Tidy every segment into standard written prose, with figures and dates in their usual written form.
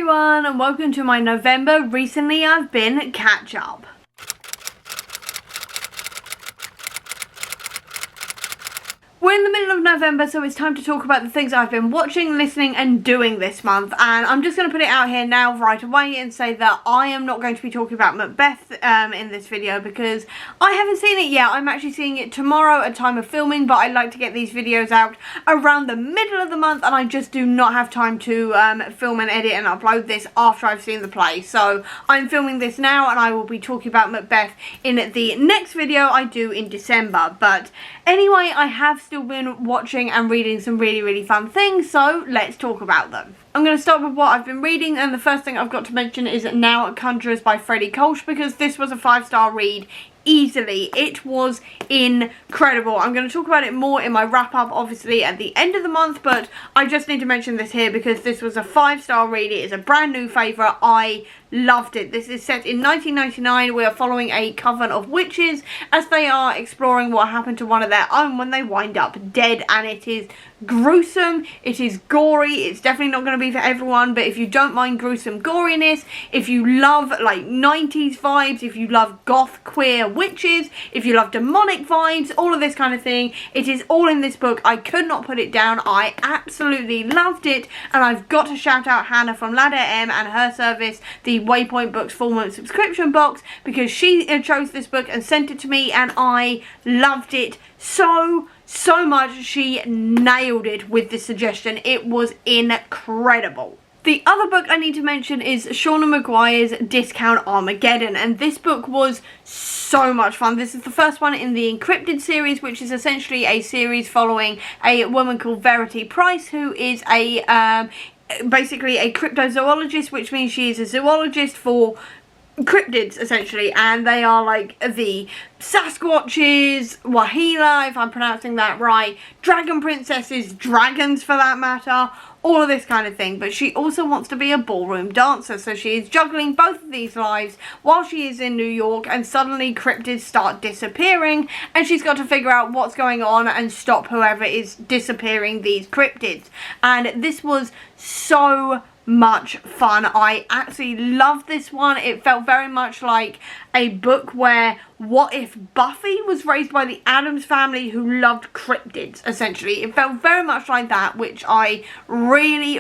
everyone and welcome to my November Recently I've Been catch up. We're in the middle of November, so it's time to talk about the things I've been watching, listening and doing this month. And I'm just going to put it out here now right away and say that I am not going to be talking about Macbeth in this video because I haven't seen it yet. I'm actually seeing it tomorrow at time of filming, but I like to get these videos out around the middle of the month and I just do not have time to film and edit and upload this after I've seen the play. So I'm filming this now and I will be talking about Macbeth in the next video I do in December. But anyway, I have still been watching and reading some really fun things, so let's talk about them. I'm going to start with what I've been reading, and the first thing I've got to mention is Now Conjurers by Freddie Kolsch, because this was a 5-star read easily. It was incredible. I'm going to talk about it more in my wrap up obviously at the end of the month, but I just need to mention this here because this was a 5-star read. It is a brand new favourite. I loved it. This is set in 1999. We are following a coven of witches as they are exploring what happened to one of their own when they wind up dead, and it is gruesome, it is gory. It's definitely not going to be for everyone, but if you don't mind gruesome goriness, if you love like 90s vibes, if you love goth queer witches, if you love demonic vibes, all of this kind of thing, it is all in this book. I could not put it down. I absolutely loved it, and I've got to shout out Hannah from Ladder M and her service, the Waypoint Books full month subscription box, because she chose this book and sent it to me and I loved it so much. She nailed it with this suggestion. It was incredible. The other book I need to mention is Shauna Maguire's Discount Armageddon, and this book was so much fun. This is the first one in the Encrypted series, which is essentially a series following a woman called Verity Price, who is a basically a cryptozoologist, which means she is a zoologist for cryptids essentially, and they are like the Sasquatches, Wahila, if I'm pronouncing that right, dragon princesses, dragons for that matter, all of this kind of thing. But she also wants to be a ballroom dancer, so she is juggling both of these lives while she is in New York, and suddenly cryptids start disappearing and she's got to figure out what's going on and stop whoever is disappearing these cryptids. And this was so much fun. I absolutely loved this one. It felt very much like a book where what if Buffy was raised by the Addams family who loved cryptids, essentially. It felt very much like that, which I really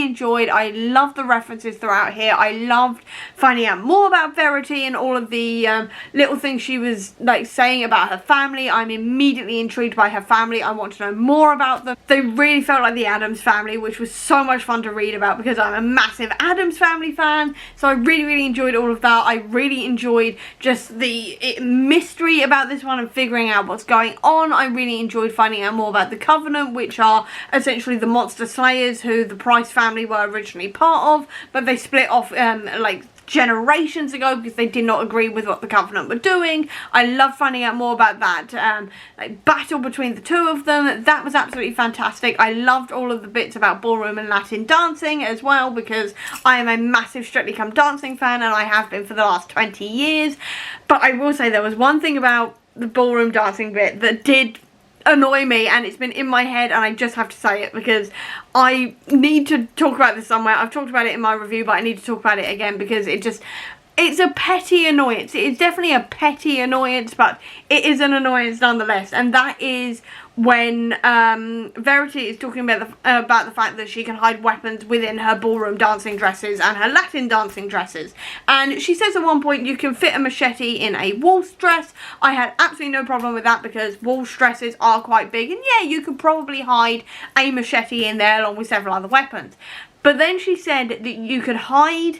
enjoyed. I loved the references throughout here. I loved finding out more about Verity and all of the little things she was like saying about her family. I'm immediately intrigued by her family. I want to know more about them. They really felt like the Addams family, which was so much fun to read about because I'm a massive Addams family fan. So I really enjoyed all of that. I really enjoyed just the mystery about this one and figuring out what's going on. I really enjoyed finding out more about the Covenant, which are essentially the monster slayers who the Price family were originally part of, but they split off like generations ago because they did not agree with what the Covenant were doing. I love finding out more about that like battle between the two of them. That was absolutely fantastic. I loved all of the bits about ballroom and Latin dancing as well, because I am a massive Strictly Come Dancing fan and I have been for the last 20 years. But I will say there was one thing about the ballroom dancing bit that did annoy me, and it's been in my head and I just have to say it because I need to talk about this somewhere. I've talked about it in my review, but I need to talk about it again because it's a petty annoyance. It's definitely a petty annoyance, but it is an annoyance nonetheless, and that is when Verity is talking about the fact that she can hide weapons within her ballroom dancing dresses and her Latin dancing dresses. And she says at one point you can fit a machete in a waltz dress. I had absolutely no problem with that because waltz dresses are quite big, and yeah, you could probably hide a machete in there along with several other weapons. But then she said that you could hide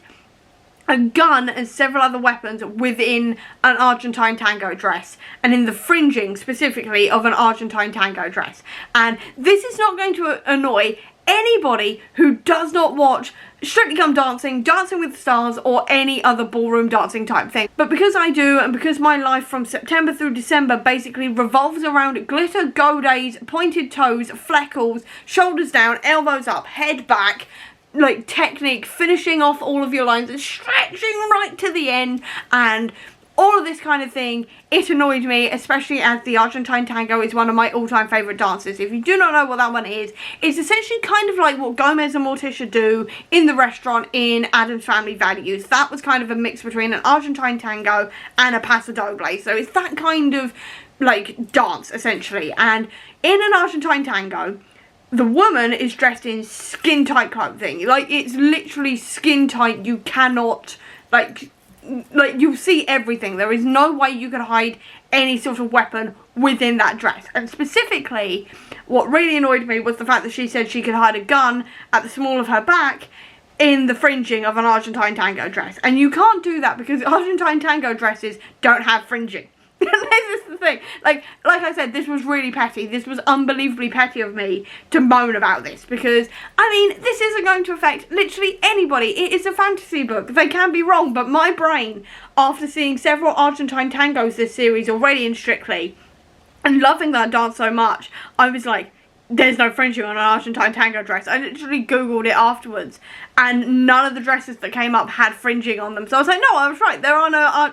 a gun and several other weapons within an Argentine tango dress, and in the fringing specifically of an Argentine tango dress. And this is not going to annoy anybody who does not watch Strictly Come Dancing, Dancing with the Stars, or any other ballroom dancing type thing. But because I do, and because my life from September through December basically revolves around glitter, go days, pointed toes, fleckles, shoulders down, elbows up, head back, like technique, finishing off all of your lines and stretching right to the end, and all of this kind of thing. It annoyed me, especially as the Argentine Tango is one of my all-time favourite dances. If you do not know what that one is, it's essentially kind of like what Gomez and Morticia do in the restaurant in Addams Family Values. That was kind of a mix between an Argentine Tango and a Paso Doble. So it's that kind of like dance essentially. And in an Argentine Tango, the woman is dressed in skin tight clothing. Like, it's literally skin tight. You cannot, like you see everything. There is no way you can hide any sort of weapon within that dress. And specifically, what really annoyed me was the fact that she said she could hide a gun at the small of her back in the fringing of an Argentine Tango dress. And you can't do that because Argentine Tango dresses don't have fringing. This is the thing. Like I said, this was really petty. This was unbelievably petty of me to moan about this because, I mean, this isn't going to affect literally anybody. It is a fantasy book. They can be wrong, but my brain, after seeing several Argentine Tangos this series already in Strictly and loving that dance so much, I was like, there's no fringing on an Argentine Tango dress. I literally googled it afterwards and none of the dresses that came up had fringing on them. So I was like, no, I was right. There are no,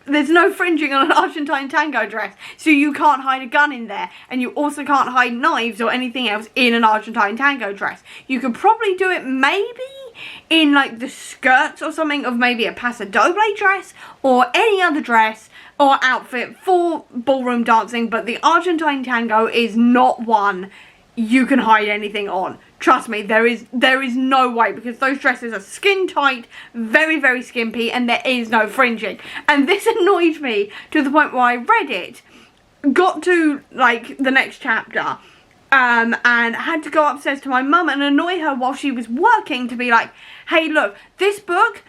there's no fringing on an Argentine Tango dress. So you can't hide a gun in there. And you also can't hide knives or anything else in an Argentine Tango dress. You could probably do it maybe in like the skirts or something of maybe a Paso Doble dress or any other dress or outfit for ballroom dancing. But the Argentine Tango is not one you can hide anything on. Trust me, there is no way, because those dresses are skin tight, very, very skimpy, and there is no fringing. And this annoyed me to the point where I read it, got to like the next chapter, and had to go upstairs to my mum and annoy her while she was working to be like, hey, look, this book,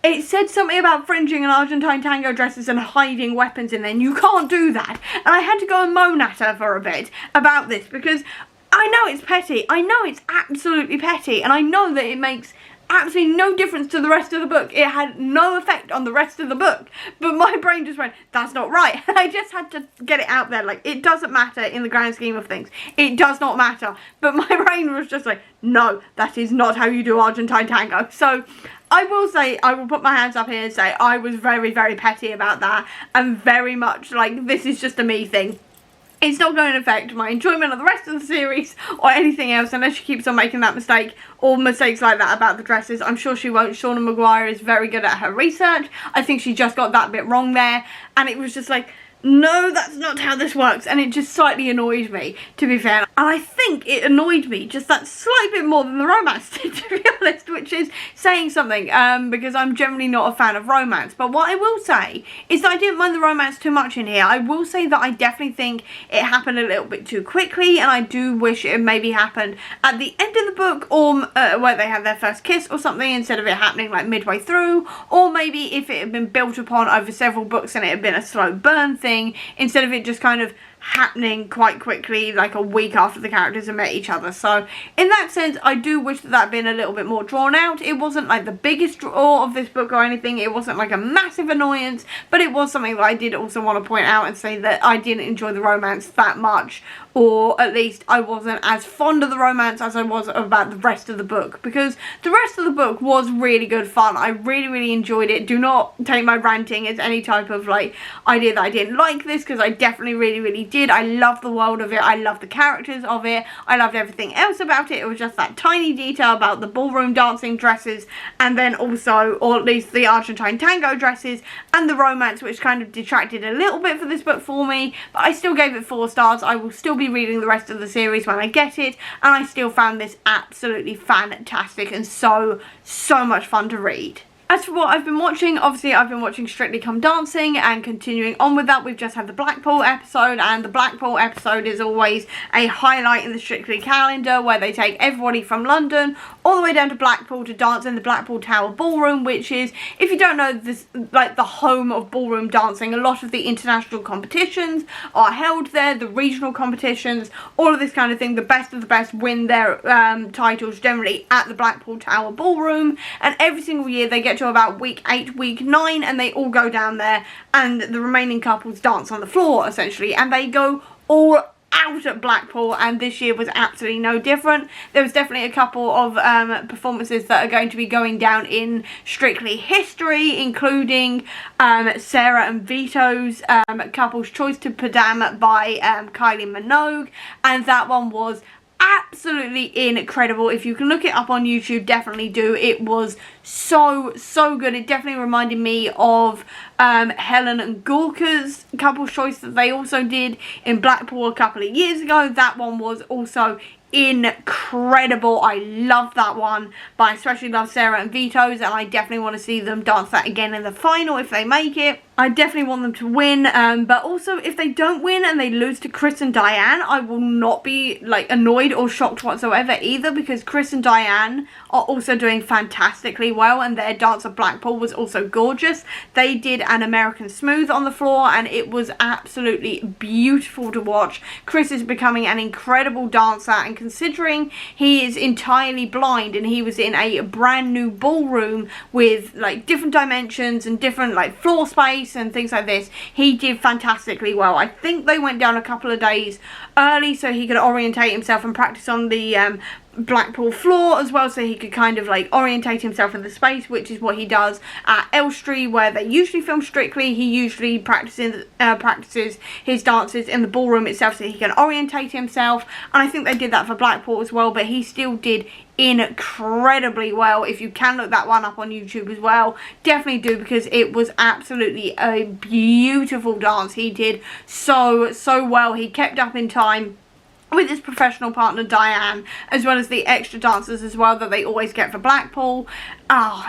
it said something about fringing and Argentine Tango dresses and hiding weapons in there, and you can't do that. And I had to go and moan at her for a bit about this, because I know it's petty. I know it's absolutely petty. And I know that it makes absolutely no difference to the rest of the book. It had no effect on the rest of the book. But my brain just went, that's not right. And I just had to get it out there. Like, it doesn't matter in the grand scheme of things. It does not matter. But my brain was just like, no, that is not how you do Argentine Tango. So I will say, I will put my hands up here and say I was very, very petty about that. And very much like, this is just a me thing. It's not going to affect my enjoyment of the rest of the series or anything else unless she keeps on making that mistake or mistakes like that about the dresses. I'm sure she won't. Shauna Maguire is very good at her research. I think she just got that bit wrong there. And it was just like, no, that's not how this works. And it just slightly annoyed me, to be fair. And I think it annoyed me just that slight bit more than the romance did, to be honest, which is saying something, because I'm generally not a fan of romance. But what I will say is that I didn't mind the romance too much in here. I will say that I definitely think it happened a little bit too quickly, and I do wish it maybe happened at the end of the book, or where they had their first kiss or something, instead of it happening like midway through, or maybe if it had been built upon over several books and it had been a slow burn thing, instead of it just kind of happening quite quickly, like a week after the characters have met each other. So in that sense, I do wish that had been a little bit more drawn out. It wasn't like the biggest draw of this book or anything. It wasn't like a massive annoyance, but it was something that I did also want to point out and say that I didn't enjoy the romance that much, or at least I wasn't as fond of the romance as I was about the rest of the book, because the rest of the book was really good fun. I really, really enjoyed it. Do not take my ranting as any type of like idea that I didn't like this, because I definitely really, really did. I loved the world of it. I loved the characters of it. I loved everything else about it. It was just that tiny detail about the ballroom dancing dresses, and then also, or at least the Argentine Tango dresses, and the romance, which kind of detracted a little bit for this book for me, but I still gave it 4 stars. I will still be reading the rest of the series when I get it, and I still found this absolutely fantastic and so much fun to read. As for what I've been watching, obviously I've been watching Strictly Come Dancing, and continuing on with that, we've just had the Blackpool episode, and the Blackpool episode is always a highlight in the Strictly calendar, where they take everybody from London all the way down to Blackpool to dance in the Blackpool Tower Ballroom, which is, if you don't know, this like the home of ballroom dancing. A lot of the international competitions are held there, the regional competitions, all of this kind of thing. The best of the best win their titles generally at the Blackpool Tower Ballroom, and every single year they get to about week 8, week 9, and they all go down there, and the remaining couples dance on the floor essentially, and they go all out at Blackpool, and this year was absolutely no different. There was definitely a couple of performances that are going to be going down in Strictly history, including Sarah and Vito's Couple's Choice to Padam by Kylie Minogue, and that one was absolutely incredible. If you can look it up on YouTube, definitely do. It was so good. It definitely reminded me of Helen and Gorka's Couple's Choice that they also did in Blackpool a couple of years ago. That one was also incredible. I love that one, but I especially love Sarah and Vito's, and I definitely want to see them dance that again in the final if they make it. I definitely want them to win, but also if they don't win and they lose to Chris and Diane, I will not be like annoyed or shocked whatsoever either, because Chris and Diane are also doing fantastically well, and their dance at Blackpool was also gorgeous. They did an American Smooth on the floor, and it was absolutely beautiful to watch. Chris is becoming an incredible dancer, and considering he is entirely blind and he was in a brand new ballroom with like different dimensions and different like floor space and things like this, he did fantastically well. I think they went down a couple of days early so he could orientate himself and practice on the Blackpool floor as well, so he could kind of like orientate himself in the space, which is what he does at Elstree, where they usually film Strictly. He usually practices his dances in the ballroom itself so he can orientate himself, and I think they did that for Blackpool as well, but he still did incredibly well. If you can look that one up on YouTube as well, definitely do, because it was absolutely a beautiful dance. He did so well. He kept up in time with his professional partner Diane, as well as the extra dancers as well that they always get for Blackpool.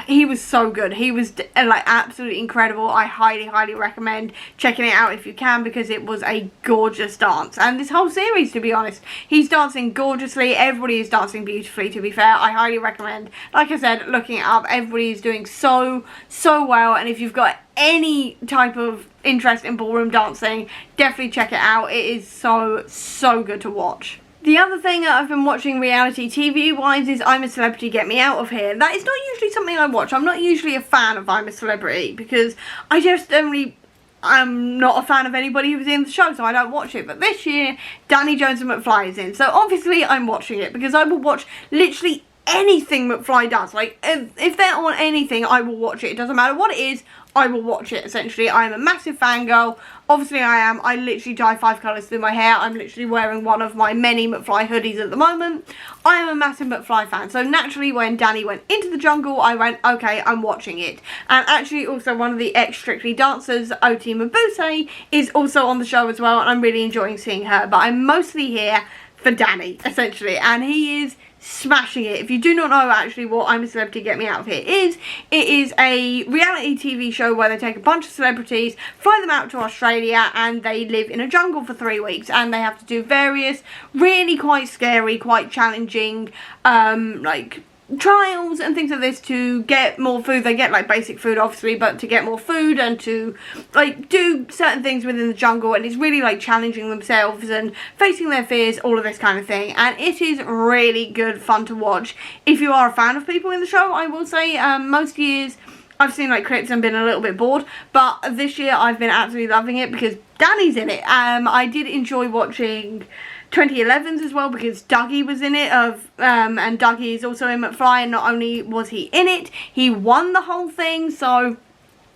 He was so good. He was like absolutely incredible. I highly recommend checking it out if you can, because it was a gorgeous dance. And this whole series, to be honest, he's dancing gorgeously. Everybody is dancing beautifully, to be fair. I highly recommend, like I said, looking it up. Everybody is doing so well, and if you've got any type of interest in ballroom dancing, definitely check it out. It is so good to watch. The other thing that I've been watching reality TV wise is I'm a Celebrity, Get Me Out of Here. That is not usually something I watch. I'm not usually a fan of I'm a Celebrity, because I just I'm not a fan of anybody who's in the show, so I don't watch it. But this year, Danny Jones and McFly is in, so obviously I'm watching it, because I will watch literally anything McFly does. Like, if they're on anything, I will watch it. It doesn't matter what it is, I will watch it, essentially. I am a massive fangirl. Obviously I am. I literally dye 5 colours through my hair. I'm literally wearing one of my many McFly hoodies at the moment. I am a massive McFly fan. So naturally, when Danny went into the jungle, I went, okay, I'm watching it. And actually also one of the ex-Strictly dancers, Oti Mabuse, is also on the show as well, and I'm really enjoying seeing her. But I'm mostly here for Danny, essentially. And he is smashing it. If you do not know actually what I'm a Celebrity, Get Me Out of Here is, it is a reality TV show where they take a bunch of celebrities, fly them out to Australia, and they live in a jungle for 3 weeks, and they have to do various really quite scary, quite challenging like trials and things like this to get more food. They get like basic food obviously, but to get more food and to like do certain things within the jungle, and it's really like challenging themselves and facing their fears, all of this kind of thing, and it is really good fun to watch. If you are a fan of people in the show, I will say most years I've seen like clips and been a little bit bored, but this year I've been absolutely loving it because Danny's in it. I did enjoy watching 2011's as well, because Dougie was in it, and Dougie is also in McFly, and not only was he in it, he won the whole thing, so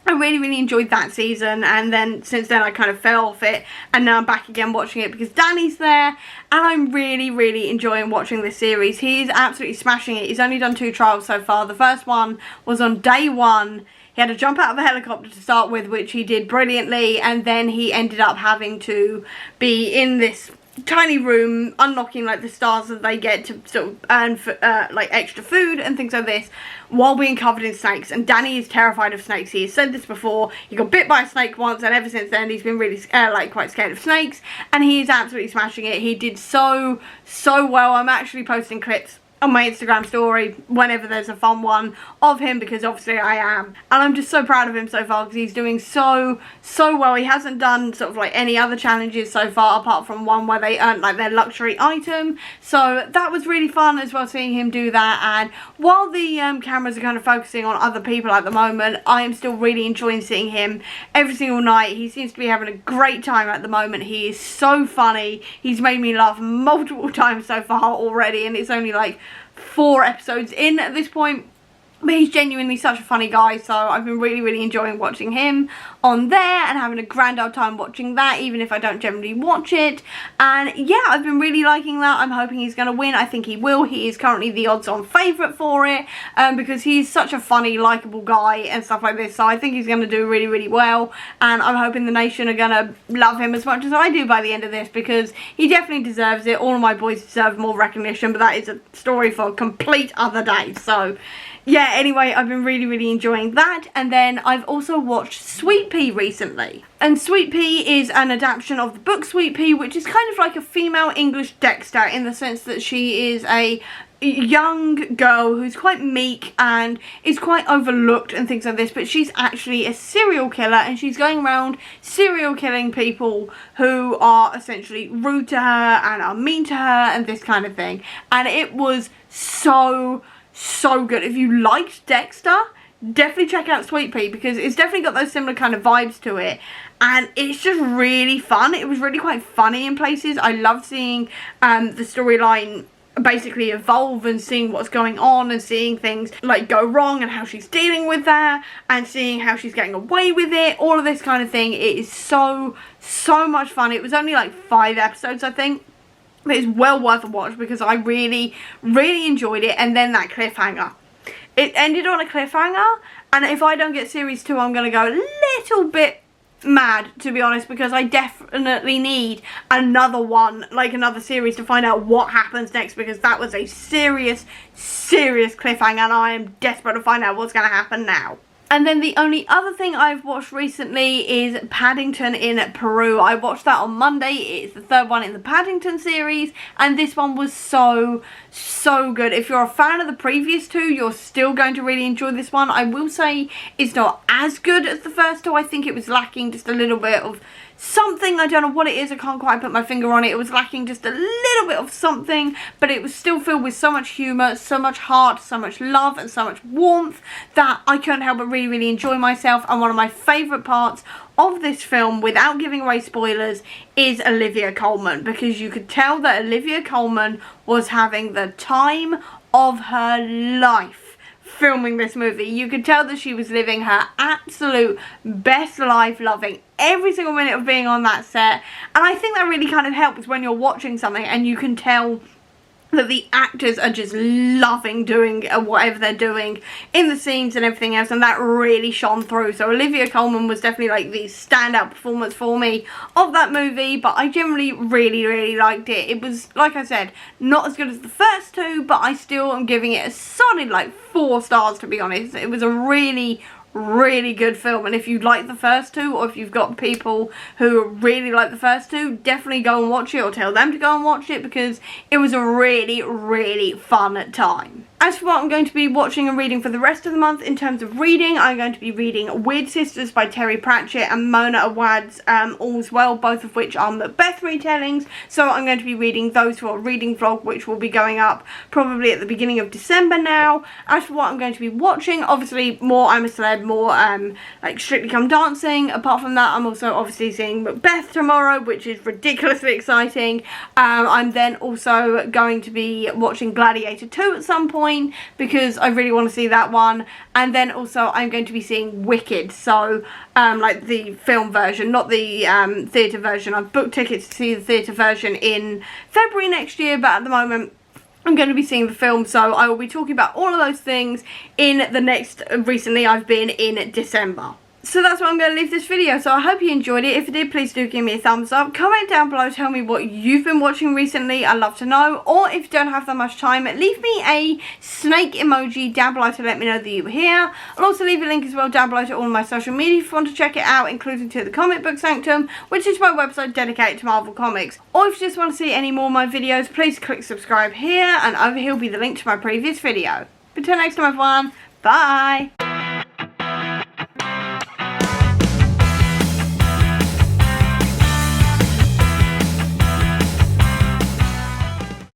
I really enjoyed that season. And then since then I kind of fell off it, and now I'm back again watching it because Danny's there, and I'm really enjoying watching this series. He's absolutely smashing it. He's only done 2 trials so far. The first one was on day 1. He had to jump out of a helicopter to start with, which he did brilliantly, and then he ended up having to be in this tiny room unlocking like the stars that they get to sort of earn for, like extra food and things like this, while being covered in snakes. And Danny is terrified of snakes. He has said this before. He got bit by a snake once, and ever since then he's been really like quite scared of snakes, and he is absolutely smashing it. He did so well. I'm actually posting clips on my Instagram story whenever there's a fun one of him, because obviously I am. And I'm just so proud of him so far because he's doing so well. He hasn't done sort of like any other challenges so far apart from one where they earned like their luxury item. So that was really fun as well, seeing him do that. And while the cameras are kind of focusing on other people at the moment, I am still really enjoying seeing him every single night. He seems to be having a great time at the moment. He is so funny. He's made me laugh multiple times so far already, and it's only like 4 episodes in at this point. But he's genuinely such a funny guy, so I've been really enjoying watching him on there and having a grand old time watching that, even if I don't generally watch it. And yeah, I've been really liking that. I'm hoping he's going to win. I think he will. He is currently the odds-on favourite for it, because he's such a funny, likeable guy and stuff like this. So I think he's going to do really well, and I'm hoping the nation are going to love him as much as I do by the end of this, because he definitely deserves it. All of my boys deserve more recognition, but that is a story for a complete other day. So yeah, anyway, I've been really enjoying that. And then I've also watched Sweet Pea recently. And Sweet Pea is an adaptation of the book Sweet Pea, which is kind of like a female English Dexter, in the sense that she is a young girl who's quite meek and is quite overlooked and things like this, but she's actually a serial killer, and she's going around serial killing people who are essentially rude to her and are mean to her and this kind of thing. And it was so good. If you liked Dexter, definitely check out Sweet Pea, because it's definitely got those similar kind of vibes to it, and it's just really fun. It was really quite funny in places. I loved seeing the storyline basically evolve and seeing what's going on and seeing things like go wrong and how she's dealing with that and seeing how she's getting away with it, all of this kind of thing. It is so much fun. It was only like 5 episodes, I think. But it's well worth a watch because I really enjoyed it. And then that cliffhanger. It ended on a cliffhanger, and if I don't get series 2, I'm going to go a little bit mad, to be honest, because I definitely need another one, like another series, to find out what happens next, because that was a serious cliffhanger, and I am desperate to find out what's going to happen now. And then the only other thing I've watched recently is Paddington in Peru. I watched that on Monday. It's the 3rd one in the Paddington series, and this one was so good. If you're a fan of the previous 2, you're still going to really enjoy this one. I will say it's not as good as the first 2. I think it was lacking just a little bit of something. I don't know what it is. I can't quite put my finger on it. It was lacking just a little bit of something, but it was still filled with so much humour, so much heart, so much love and so much warmth that I couldn't help but really enjoy myself. And one of my favourite parts of this film, without giving away spoilers, is Olivia Colman, because you could tell that Olivia Colman was having the time of her life filming this movie. You could tell that she was living her absolute best life, loving every single minute of being on that set. And I think that really kind of helps when you're watching something and you can tell that the actors are just loving doing whatever they're doing in the scenes and everything else, and that really shone through. So Olivia Colman was definitely like the standout performance for me of that movie, but I generally really liked it. It was, like I said, not as good as the first 2, but I still am giving it a solid like 4 stars, to be honest. It was a really good film, and if you like the first 2, or if you've got people who really like the first 2, definitely go and watch it, or tell them to go and watch it, because it was a really fun time. As for what I'm going to be watching and reading for the rest of the month, in terms of reading, I'm going to be reading Weird Sisters by Terry Pratchett and Mona Awad's All's Well, both of which are Macbeth retellings. So I'm going to be reading those for a reading vlog, which will be going up probably at the beginning of December now. As for what I'm going to be watching, obviously more I'm a Celeb, more like Strictly Come Dancing. Apart from that, I'm also obviously seeing Macbeth tomorrow, which is ridiculously exciting. I'm then also going to be watching Gladiator 2 at some point, because I really want to see that one. And then also I'm going to be seeing Wicked, so like the film version, not the theatre version. I've booked tickets to see the theatre version in February next year, but at the moment I'm going to be seeing the film, so I will be talking about all of those things in the next Recently I've Been in December. So that's where I'm going to leave this video. So I hope you enjoyed it. If you did, please do give me a thumbs up. Comment down below, tell me what you've been watching recently. I'd love to know. Or if you don't have that much time, leave me a snake emoji down below to let me know that you were here. I'll also leave a link as well down below to all my social media if you want to check it out, including to the Comic Book Sanctum, which is my website dedicated to Marvel Comics. Or if you just want to see any more of my videos, please click subscribe here, and over here will be the link to my previous video. But until next time, everyone, bye!